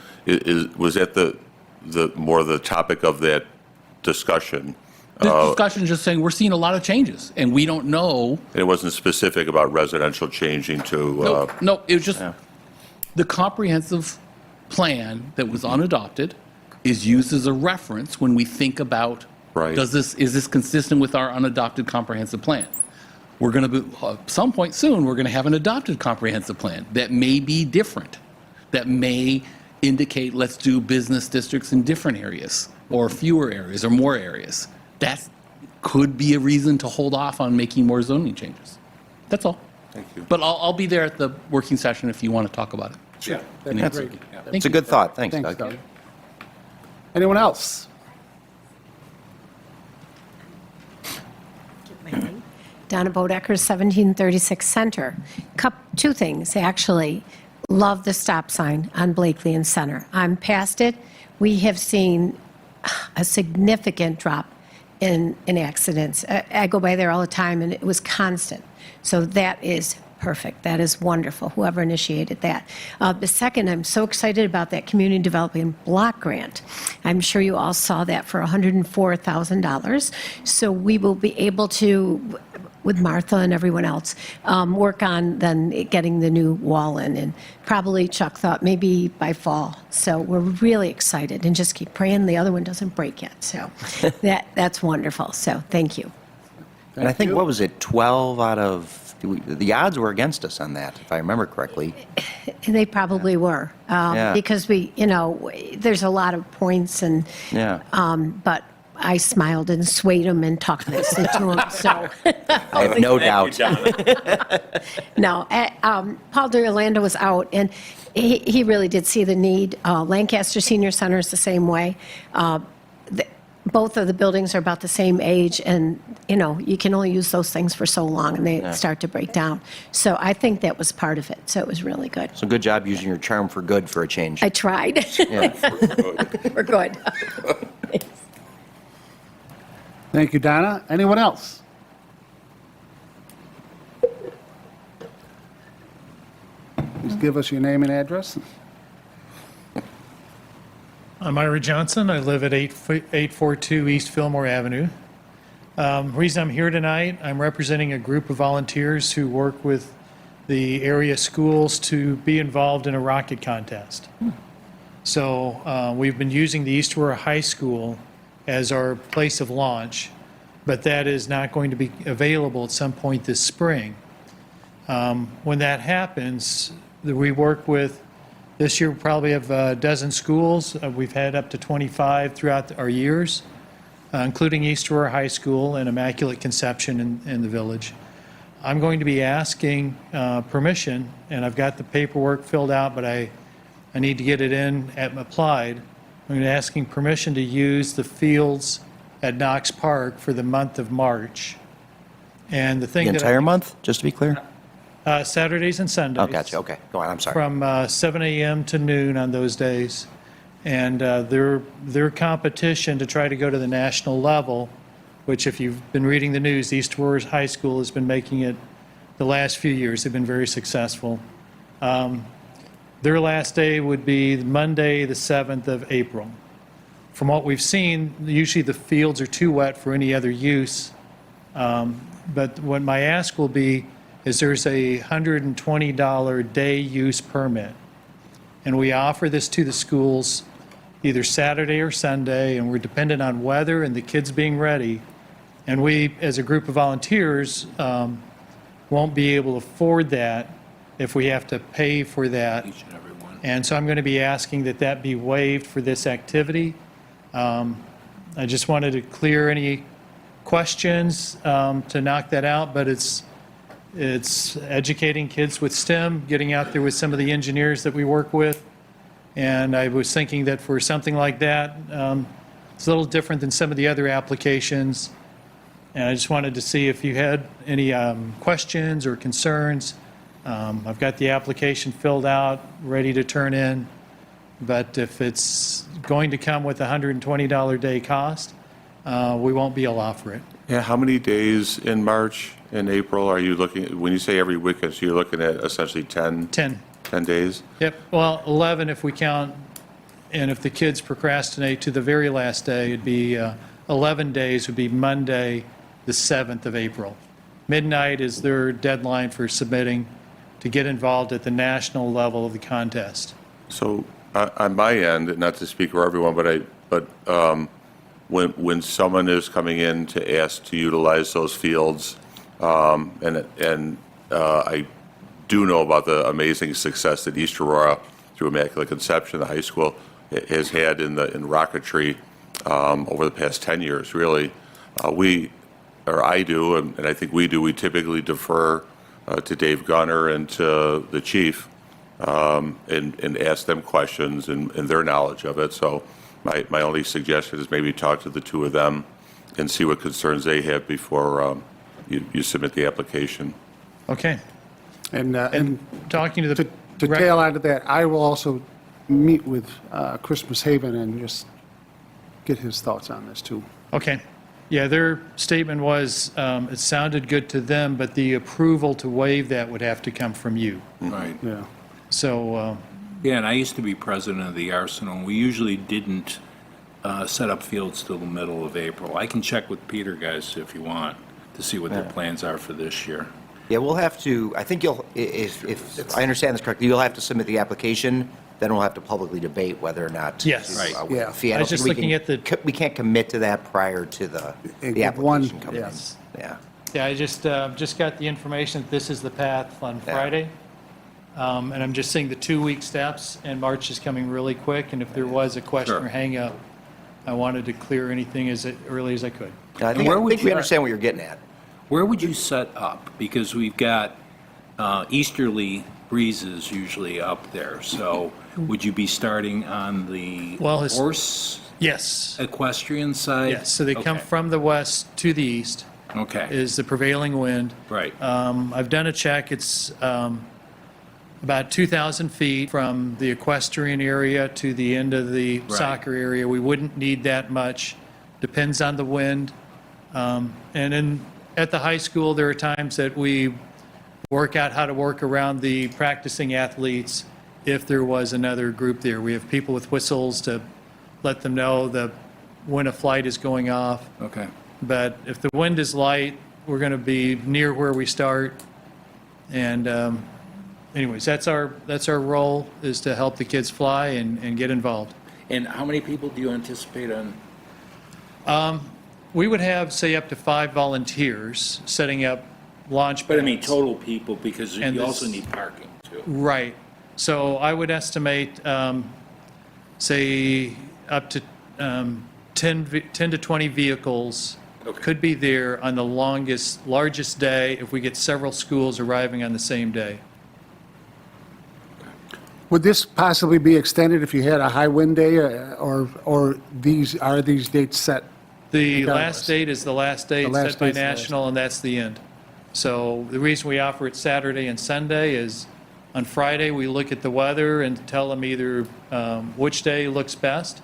Was that the more the topic of that discussion? The discussion is just saying we're seeing a lot of changes, and we don't know. It wasn't specific about residential changing to, No, it was just the comprehensive plan that was unadopted is used as a reference when we think about, Right. is this consistent with our unadopted comprehensive plan? We're going to be, at some point soon, we're going to have an adopted comprehensive plan that may be different, that may indicate let's do business districts in different areas, or fewer areas, or more areas. That could be a reason to hold off on making more zoning changes. That's all. Thank you. But I'll be there at the working session if you want to talk about it. Yeah. That'd be great. It's a good thought. Thanks, Thanks, Doug. Doug. Anyone else? Donna Bodecker, 1736 Center. Two things, actually. Love the stop sign on Blakely and Center. I'm past it. We have seen a significant drop in accidents. I go by there all the time, and it was constant. So that is perfect. That is wonderful, whoever initiated that. The second, I'm so excited about that community development block grant. I'm sure you all saw that for $104,000. So we will be able to, with Martha and everyone else, work on then getting the new wall in. And probably Chuck thought maybe by fall. So we're really excited, and just keep praying the other one doesn't break yet. So that's wonderful. So thank you. And I think, what was it, 12 out of, the odds were against us on that, if I remember correctly. And they probably were, Yeah. because there's a lot of points, and Yeah. but I smiled and swayed them and talked nicely to them. So I have no doubt. no, Paul DeOrlando was out, and he really did see the need. Lancaster Senior Center is the same way. Both of the buildings are about the same age, and you can only use those things for so long, and they start to break down. So I think that was part of it. So it was really good. So good job using your charm for good for a change. I tried. Yeah. We're good. Thank you, Donna. Anyone else? Please give us your name and address. I'm Ira Johnson. I live at 842 East Fillmore Avenue. Reason I'm here tonight, I'm representing a group of volunteers who work with the area schools to be involved in a rocket contest. So we've been using the East Aurora High School as our place of launch, but that is not going to be available at some point this spring. When that happens, we work with, this year we probably have a dozen schools. We've had up to 25 throughout our years, including East Aurora High School and Immaculate Conception in the village. I'm going to be asking permission, and I've got the paperwork filled out, but I need to get it in at applied. I'm going to be asking permission to use the fields at Knox Park for the month of March. And the thing The that entire month, just to be clear? Saturdays and Sundays. Oh, gotcha. Okay. Go on. I'm sorry. From 7 a.m. to noon on those days. And their competition to try to go to the national level, which if you've been reading the news, East Aurora High School has been making it the last few years. They've been very successful. Their last day would be Monday, the 7th of April. from what we've seen, usually the fields are too wet for any other use. But what my ask will be is there's a $120 day use permit. And we offer this to the schools either Saturday or Sunday, and we're dependent on weather and the kids being ready. And we, as a group of volunteers, won't be able to afford that if we have to pay for that. Each and every one. And so I'm going to be asking that that be waived for this activity. I just wanted to clear any questions to knock that out, but it's educating kids with STEM, getting out there with some of the engineers that we work with. And I was thinking that for something like that, it's a little different than some of the other applications. And I just wanted to see if you had any questions or concerns. I've got the application filled out, ready to turn in. But if it's going to come with a $120 day cost, we won't be able to offer it. Yeah, how many days in March and April are you looking, when you say every weekend, so you're looking at essentially 10 10. days? Yep, well, 11 if we count, and if the kids procrastinate to the very last day, it'd be 11 days would be Monday, the 7th of April. Midnight is their deadline for submitting to get involved at the national level of the contest. So on my end, not to speak for everyone, but when someone is coming in to ask to utilize those fields, and I do know about the amazing success that East Aurora, through Immaculate Conception, the high school, has had in rocketry over the past 10 years, really. I do, and I think we do, we typically defer to Dave Gunner and to the chief and ask them questions and their knowledge of it. So my only suggestion is maybe talk to the two of them and see what concerns they have before you submit the application. Okay. And Talking to the... to tail onto that, I will also meet with Christmas Haven and just get his thoughts on this, too. Okay. Yeah, their statement was, it sounded good to them, but the approval to waive that would have to come from you. Right. Yeah. So, Yeah, and I used to be president of the Arsenal. We usually didn't set up fields till the middle of April. I can check with Peter, guys, if you want, to see what their plans are for this year. Yeah, we'll have to, I think you'll, if I understand this correctly, you'll have to submit the application, then we'll have to publicly debate whether or not. Yes. Right. Yeah. Fee. I was just looking at the- We can't commit to that prior to the One, application coming in. yes. Yeah. yeah, I just got the information that this is the path on Yeah. Friday. And I'm just seeing the 2-week steps, and March is coming really quick, and if there was a question Sure. or hang-up, I wanted to clear anything as early as I could. I think, where would we you- understand what you're getting at. Where would you set up? Because we've got easterly breezes usually up there. So would you be starting on the Well, horse Yes, equestrian side? yes, so they come Okay. from the west to the east Okay, is the prevailing wind. right. I've done a check, it's about 2,000 feet from the equestrian area to the end of the Right. soccer area. We wouldn't need that much, depends on the wind. And at the high school, there are times that we work out how to work around the practicing athletes if there was another group there. We have people with whistles to let them know when a flight is going off. Okay. But if the wind is light, we're going to be near where we start. And anyways, that's our role, is to help the kids fly and get involved. And how many people do you anticipate on? We would have, say, up to 5 volunteers setting up launch pads. But I mean, total people, because And you this- also need parking too. Right. So I would estimate, say, up to 10 to 20 vehicles Okay. could be there on the largest day if we get several schools arriving on the same day. Would this possibly be extended if you had a high wind day, or are these dates set? The Regardless. last date is the last date The last set by date's the last. national, and that's the end. So the reason we offer it Saturday and Sunday is on Friday, we look at the weather and tell them either which day looks best,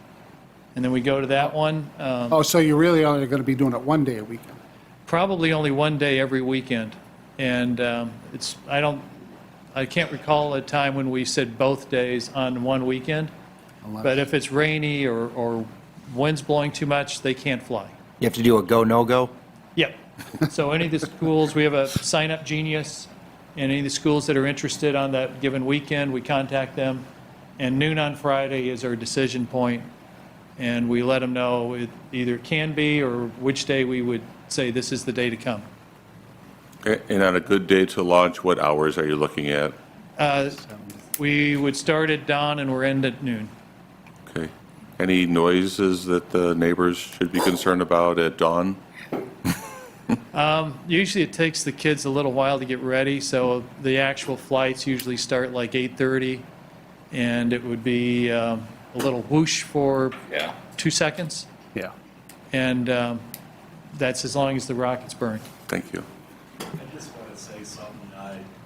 and then we go to that one. Oh, so you're really only going to be doing it one day a weekend? Probably only one day every weekend. And I can't recall a time when we said both days on one weekend. But if it's rainy or wind's blowing too much, they can't fly. You have to do a go, no-go? Yep. So any of the schools, we have a sign-up genius, and any of the schools that are interested on that given weekend, we contact them. And noon on Friday is our decision point, and we let them know it either can be or which day we would say this is the day to come. And on a good day to launch, what hours are you looking at? We would start at dawn and we're end at noon. Okay. Any noises that the neighbors should be concerned about at dawn? Usually it takes the kids a little while to get ready, so the actual flights usually start like 8:30, and it would be a little whoosh for 2 seconds, Yeah. and that's as long as the rockets burn. Thank you. I just want to say something.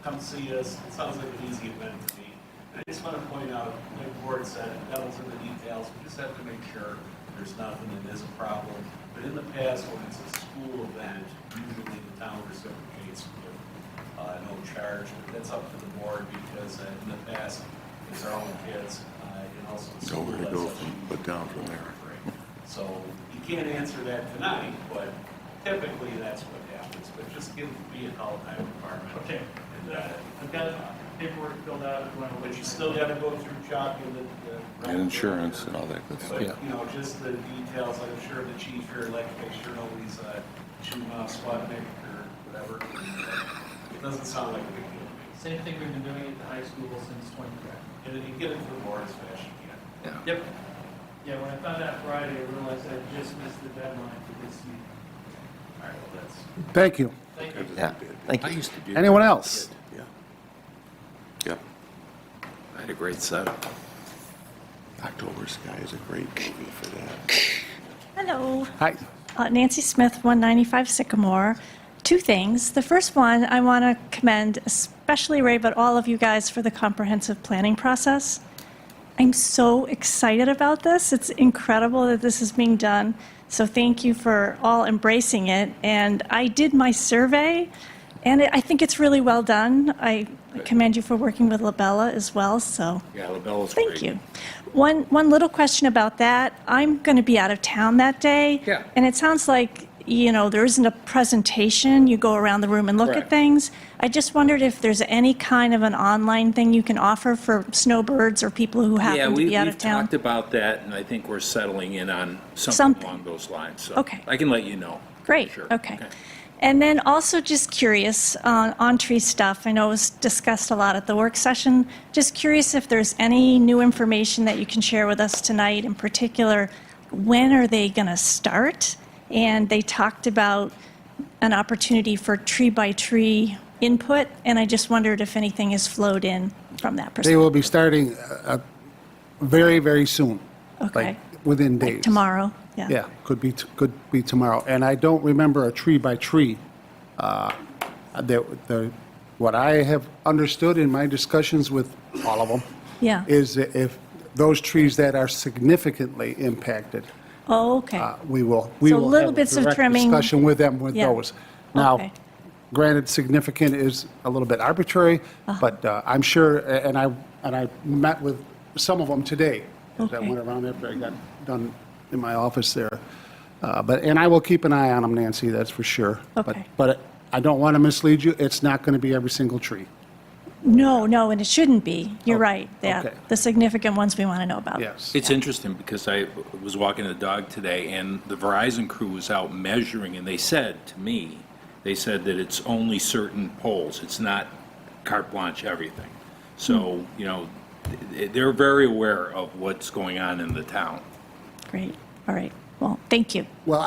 Come see us. It sounds like an easy event to me. I just want to point out, like Gord said, devil's in the details. We just have to make sure there's nothing that is a problem. But in the past, when it's a school event, usually the town reciprocates with no charge. But that's up to the board because in the past, it's our own kids and also the school. Nowhere to go but down from there. So you can't answer that tonight, but typically that's what happens. But just give me a call at my department. Okay. I've got paperwork filled out. But you still got to go through Chuck And insurance and all that good But, stuff. you know, just the details, I'm sure the chief here would like to make sure nobody's shooting off Sputnik or whatever. It doesn't sound like a big deal to me. Same thing we've been doing at the high school since 2012. And then you get it to the board as fast as you can. Yep. Yeah, when I found out Friday, I realized I just missed the deadline for this meeting. All right, well, that's. Thank you. Thank you. Yeah, thank I you. used to do. Anyone else? Yeah, Yeah. I had a great setup. October Sky is a great movie for that. Hello. Hi. Nancy Smith, 195 Sycamore. Two things. The first one, I want to commend especially Ray, but all of you guys for the comprehensive planning process. I'm so excited about this. It's incredible that this is being done. So thank you for all embracing it. And I did my survey, and I think it's really well done. I commend you for working with Labella as well, so. Yeah, LaBella's great. Thank you. One little question about that. I'm going to be out of town that day. Yeah. And it sounds like, you know, there isn't a presentation. You go around the room and look at Correct. things. I just wondered if there's any kind of an online thing you can offer for snowbirds or people who Yeah, happen to be out we've of town. talked about that, and I think we're settling in on something Something. along those lines. So Okay. I can let you know. Great, Sure. okay. And then also just curious, on tree stuff, I know it was discussed a lot at the work session. Just curious if there's any new information that you can share with us tonight, in particular, when are they going to start? And they talked about an opportunity for tree-by-tree input, and I just wondered if anything has flowed in from that They perspective. will be starting very, very soon. Okay. Like within days. Like tomorrow? Yeah, could be tomorrow. And I don't remember a tree by tree. What I have understood in my discussions with all of them Yeah. is that if those trees that are significantly impacted, Oh, okay. we will So have little a bits of direct trimming. discussion with them with Yeah. those. Now, Okay. granted, significant is a little bit arbitrary, but I'm sure, and I met with some of them today as I Okay. went around after I got done in my office there. And I will keep an eye on them, Nancy, that's for sure. Okay. But I don't want to mislead you, it's not going to be every single tree. No, and it shouldn't be. You're right. Yeah, okay. the significant ones we want to know about. Yes. It's interesting because I was walking the dog today, and the Verizon crew was out measuring, and they said to me, they said that it's only certain poles. It's not carte blanche everything. So, you know, they're very aware of what's going on in the town. Great. All right. Well, thank you. Well,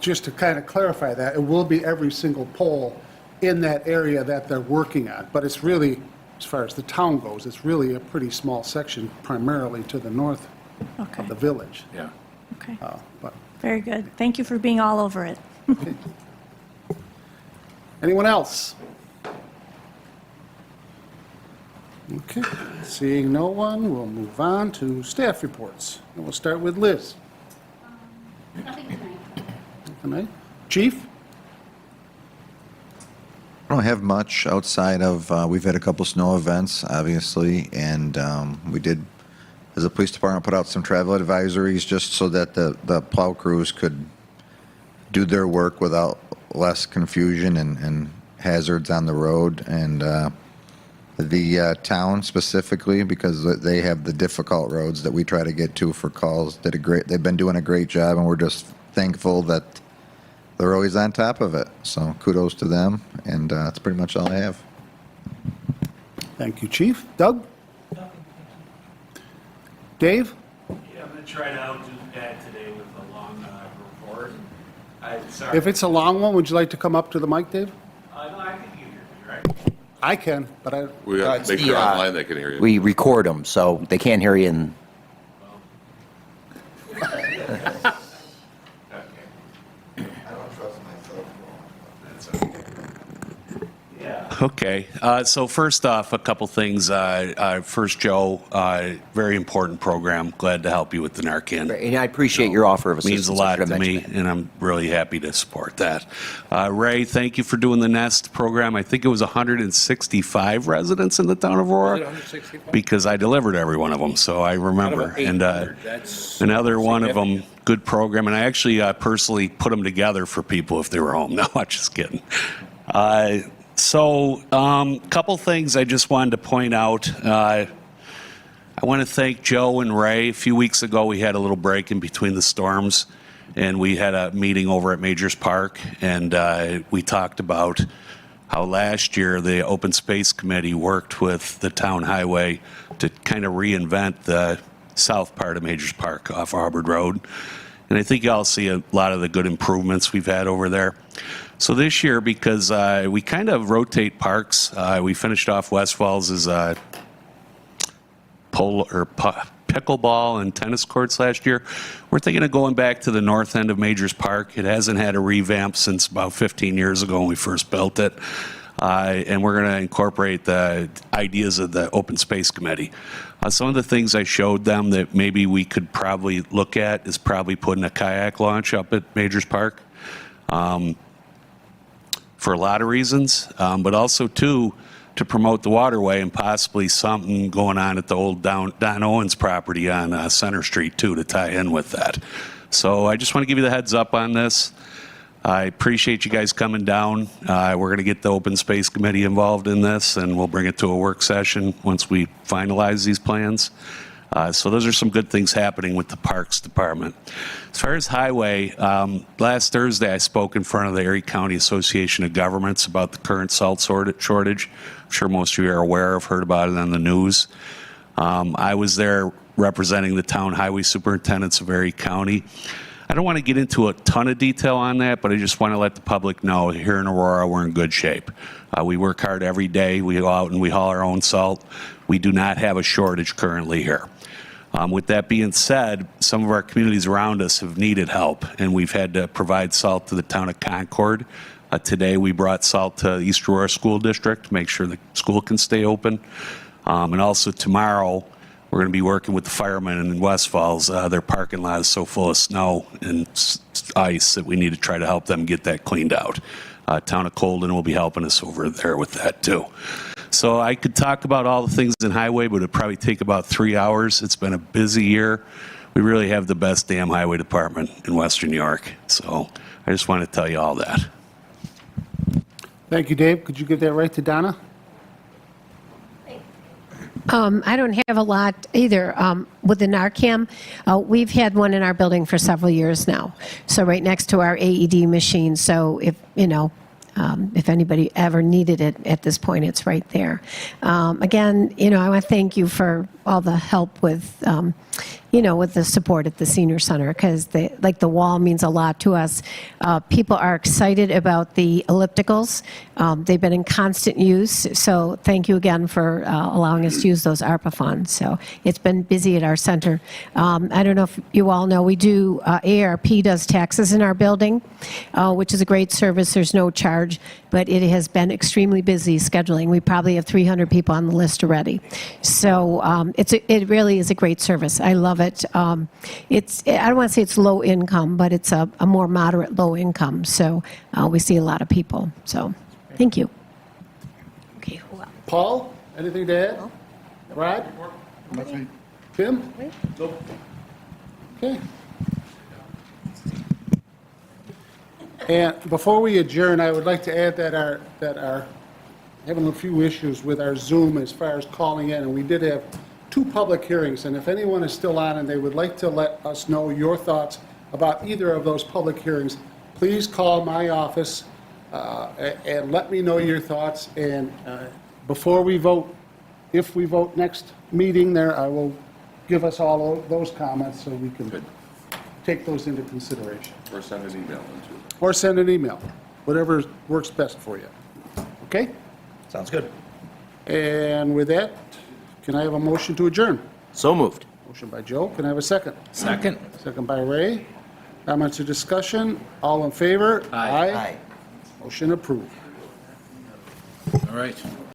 just to kind of clarify that, it will be every single pole in that area that they're working on. But it's really, as far as the town goes, it's really a pretty small section, primarily to the north Okay. of the village. Yeah. Okay. But Very good. Thank you for being all over it. anyone else? Okay, seeing no one, we'll move on to staff reports. And we'll start with Liz. Nothing tonight. Tonight. Chief? I don't have much outside of, we've had a couple snow events, obviously, and we did as the police department put out some travel advisories just so that the plow crews could do their work without less confusion and hazards on the road. And the town specifically, because they have the difficult roads that we try to get to for calls, they've been doing a great job, and we're just thankful that they're always on top of it. So kudos to them, and that's pretty much all I have. Thank you, Chief. Doug? Dave? Yeah, I'm going to try to outdo Pat today with a long report. Sorry. If it's a long one, would you like to come up to the mic, Dave? No, I think you hear me, right? I can, but I, We got it's to make the, sure online they can hear you. We record them, so they can't hear you in. Okay, so first off, a couple things. First, Joe, very important program. Glad to help you with the Narcan. And I appreciate your offer of assistance. Means a lot I should to have me, mentioned and I'm really happy to support that. Ray, thank you for doing the Nest program. I think it was 165 residents in the town of Aurora. Because I delivered every one of them, so I remember. And another one of them, good program. And I actually personally put them together for people if they were home. No, I'm just kidding. So, couple things I just wanted to point out. I want to thank Joe and Ray. A few weeks ago, we had a little break in between the storms, and we had a meeting over at Majors Park, and we talked about how last year the Open Space Committee worked with the town highway to kind of reinvent the south part of Majors Park off Harvard Road. And I think y'all see a lot of the good improvements we've had over there. So this year, because we kind of rotate parks, we finished off West Falls as pickleball and tennis courts last year. We're thinking of going back to the north end of Majors Park. It hasn't had a revamp since about 15 years ago when we first built it. And we're going to incorporate the ideas of the Open Space Committee. Some of the things I showed them that maybe we could probably look at is probably putting a kayak launch up at Majors Park. For a lot of reasons, but also, too, to promote the waterway and possibly something going on at the old Don Owens property on Center Street, too, to tie in with that. So I just want to give you the heads up on this. I appreciate you guys coming down. We're going to get the Open Space Committee involved in this, and we'll bring it to a work session once we finalize these plans. So those are some good things happening with the Parks Department. As far as highway, last Thursday I spoke in front of the Erie County Association of Governments about the current salt shortage. I'm sure most of you are aware, have heard about it on the news. I was there representing the town highway superintendents of Erie County. I don't want to get into a ton of detail on that, but I just want to let the public know here in Aurora we're in good shape. We work hard every day. We go out and we haul our own salt. We do not have a shortage currently here. With that being said, some of our communities around us have needed help, and we've had to provide salt to the town of Concord. Today we brought salt to East Aurora School District to make sure the school can stay open. And also tomorrow, we're going to be working with the firemen in West Falls. Their parking lot is so full of snow and ice that we need to try to help them get that cleaned out. Town of Colden will be helping us over there with that too. So I could talk about all the things in highway, but it'd probably take about 3 hours. It's been a busy year. We really have the best damn highway department in Western New York. So I just want to tell you all that. thank you, Dave. Could you give that right to Donna? I don't have a lot either. With the Narcan, we've had one in our building for several years now. So right next to our AED machine. So if anybody ever needed it at this point, it's right there. Again, I want to thank you for all the help with, with the support at the senior center, because the wall means a lot to us. People are excited about the ellipticals. They've been in constant use, so thank you again for allowing us to use those ARPA funds. So it's been busy at our center. I don't know if you all know, we do, AARP does taxes in our building, which is a great service. There's no charge, but it has been extremely busy scheduling. We probably have 300 people on the list already. So it really is a great service. I love it. I don't want to say it's low income, but it's a more moderate low income. So we see a lot of people. So thank you. Okay, who else? Paul, anything to add? Brad? Tim? Okay. And before we adjourn, I would like to add that our having a few issues with our Zoom as far as calling in, and we did have 2 public hearings, and if anyone is still on and they would like to let us know your thoughts about either of those public hearings, please call my office and let me know your thoughts, and before we vote, if we vote next meeting there, I will give us all those comments so we can take those into consideration. Or send an email into. Or send an email, whatever works best for you. Okay? Sounds good. And with that, can I have a motion to adjourn? So moved. Motion by Joe, can I have a second? Second? Second by Ray. Comments or discussion? All in favor? Aye. Motion approved. All right.